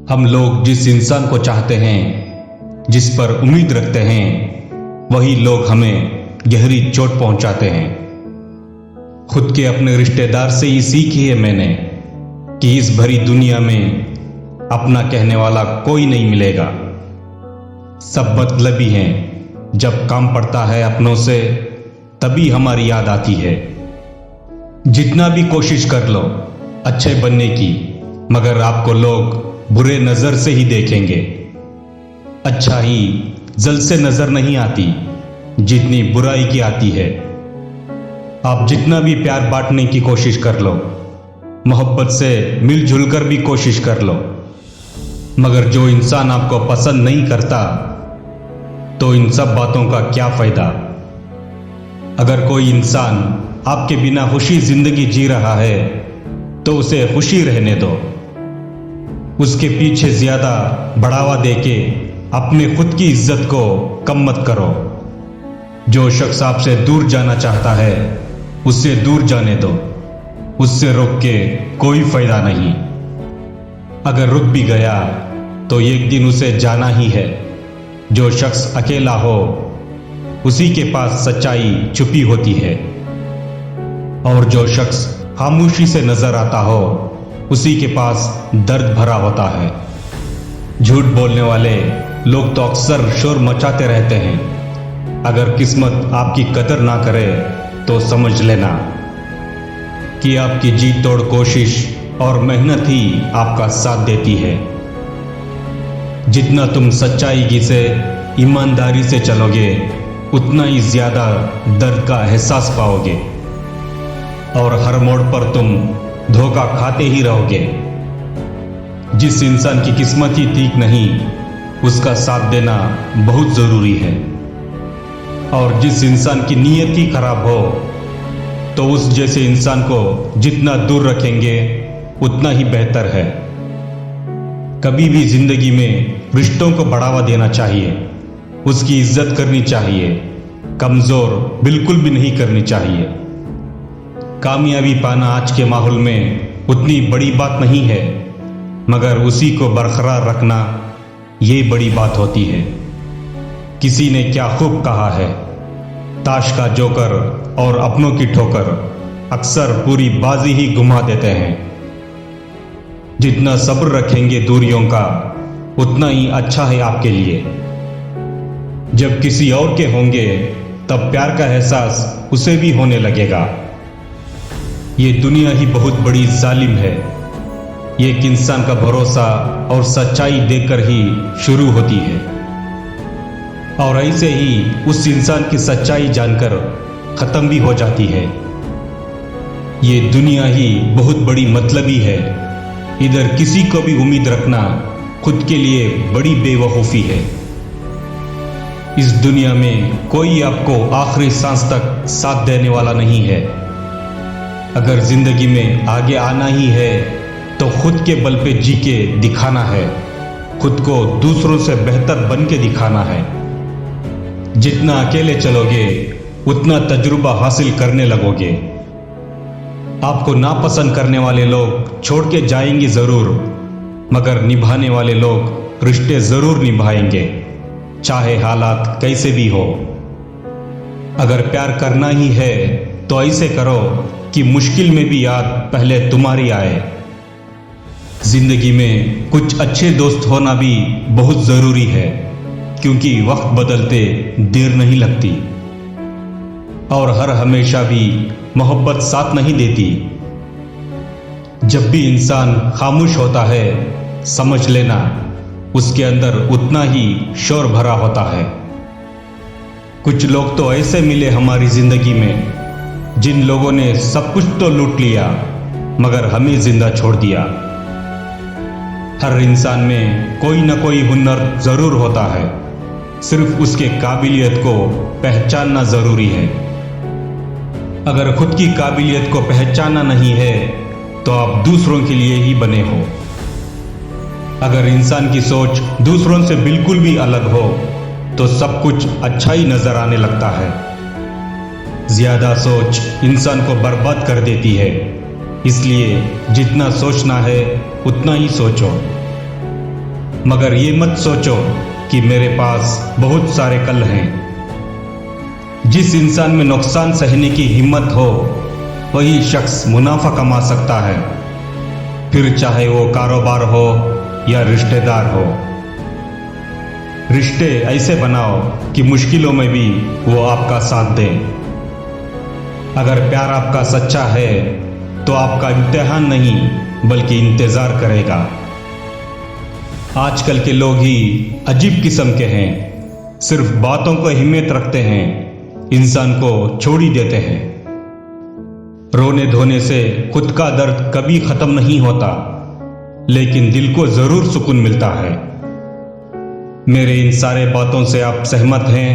हम लोग जिस इंसान को चाहते हैं, जिस पर उम्मीद रखते हैं, वही लोग हमें गहरी चोट पहुंचाते हैं। खुद के अपने रिश्तेदार से ही सीखी है मैंने कि इस भरी दुनिया में अपना कहने वाला कोई नहीं मिलेगा। सब मतलबी हैं। जब काम पड़ता है अपनों से, तभी हमारी याद आती है। जितना भी कोशिश कर लो अच्छे बनने की, मगर आपको लोग बुरे नजर से ही देखेंगे। अच्छा ही जल्द से नजर नहीं आती जितनी बुराई की आती है। आप जितना भी प्यार बांटने की कोशिश कर लो, मोहब्बत से मिलजुल कर भी कोशिश कर लो, मगर जो इंसान आपको पसंद नहीं करता, तो इन सब बातों का क्या फायदा। अगर कोई इंसान आपके बिना खुशी जिंदगी जी रहा है, तो उसे खुशी रहने दो। उसके पीछे ज्यादा बढ़ावा देके अपने खुद की इज्जत को कम मत करो। जो शख्स आपसे दूर जाना चाहता है, उससे दूर जाने दो। उससे रोक के कोई फायदा नहीं। अगर रुक भी गया तो एक दिन उसे जाना ही है। जो शख्स अकेला हो, उसी के पास सच्चाई छुपी होती है, और जो शख्स खामोशी से नजर आता हो, उसी के पास दर्द भरा होता है। झूठ बोलने वाले लोग तो अक्सर शोर मचाते रहते हैं। अगर किस्मत आपकी कदर ना करे तो समझ लेना कि आपकी जी तोड़ कोशिश और मेहनत ही आपका साथ देती है। जितना तुम सच्चाई से, ईमानदारी से चलोगे, उतना ही ज्यादा दर्द का एहसास पाओगे, और हर मोड़ पर तुम धोखा खाते ही रहोगे। जिस इंसान की किस्मत ही ठीक नहीं, उसका साथ देना बहुत जरूरी है। और जिस इंसान की नीयत ही खराब हो, तो उस जैसे इंसान को जितना दूर रखेंगे उतना ही बेहतर है। कभी भी जिंदगी में रिश्तों को बढ़ावा देना चाहिए, उसकी इज्जत करनी चाहिए, कमजोर बिल्कुल भी नहीं करनी चाहिए। कामयाबी पाना आज के माहौल में उतनी बड़ी बात नहीं है, मगर उसी को बरकरार रखना ये बड़ी बात होती है। किसी ने क्या खूब कहा है, ताश का जोकर और अपनों की ठोकर अक्सर पूरी बाजी ही घुमा देते हैं। जितना सब्र रखेंगे दूरियों का, उतना ही अच्छा है आपके लिए। जब किसी और के होंगे, तब प्यार का एहसास उसे भी होने लगेगा। ये दुनिया ही बहुत बड़ी जालिम है। एक इंसान का भरोसा और सच्चाई देखकर ही शुरू होती है, और ऐसे ही उस इंसान की सच्चाई जानकर खत्म भी हो जाती है। ये दुनिया ही बहुत बड़ी मतलबी है। इधर किसी को भी उम्मीद रखना खुद के लिए बड़ी बेवकूफी है। इस दुनिया में कोई आपको आखिरी सांस तक साथ देने वाला नहीं है। अगर जिंदगी में आगे आना ही है, तो खुद के बल पे जी के दिखाना है। खुद को दूसरों से बेहतर बन के दिखाना है। जितना अकेले चलोगे, उतना तजुर्बा हासिल करने लगोगे। आपको नापसंद करने वाले लोग छोड़ के जाएंगे जरूर, मगर निभाने वाले लोग रिश्ते जरूर निभाएंगे, चाहे हालात कैसे भी हो। अगर प्यार करना ही है, तो ऐसे करो कि मुश्किल में भी याद पहले तुम्हारी आए। जिंदगी में कुछ अच्छे दोस्त होना भी बहुत जरूरी है, क्योंकि वक्त बदलते देर नहीं लगती, और हर हमेशा भी मोहब्बत साथ नहीं देती। जब भी इंसान खामोश होता है, समझ लेना उसके अंदर उतना ही शोर भरा होता है। कुछ लोग तो ऐसे मिले हमारी जिंदगी में, जिन लोगों ने सब कुछ तो लूट लिया, मगर हमें जिंदा छोड़ दिया। हर इंसान में कोई ना कोई हुनर जरूर होता है, सिर्फ उसके काबिलियत को पहचानना जरूरी है। अगर खुद की काबिलियत को पहचाना नहीं है, तो आप दूसरों के लिए ही बने हो। अगर इंसान की सोच दूसरों से बिल्कुल भी अलग हो, तो सब कुछ अच्छा ही नजर आने लगता है। ज्यादा सोच इंसान को बर्बाद कर देती है, इसलिए जितना सोचना है उतना ही सोचो। मगर ये मत सोचो कि मेरे पास बहुत सारे कल हैं। जिस इंसान में नुकसान सहने की हिम्मत हो वही शख्स मुनाफा कमा सकता है, फिर चाहे वो कारोबार हो या रिश्तेदार हो। रिश्ते ऐसे बनाओ कि मुश्किलों में भी वो आपका साथ दे। अगर प्यार आपका सच्चा है तो आपका इम्तिहान नहीं बल्कि इंतजार करेगा। आजकल के लोग ही अजीब किस्म के हैं, सिर्फ बातों को अहमियत रखते हैं, इंसान को छोड़ ही देते हैं। रोने धोने से खुद का दर्द कभी खत्म नहीं होता, लेकिन दिल को जरूर सुकून मिलता है। मेरे इन सारे बातों से आप सहमत हैं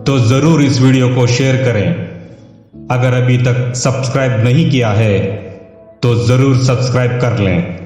तो जरूर इस वीडियो को शेयर करें। अगर अभी तक सब्सक्राइब नहीं किया है तो जरूर सब्सक्राइब कर लें।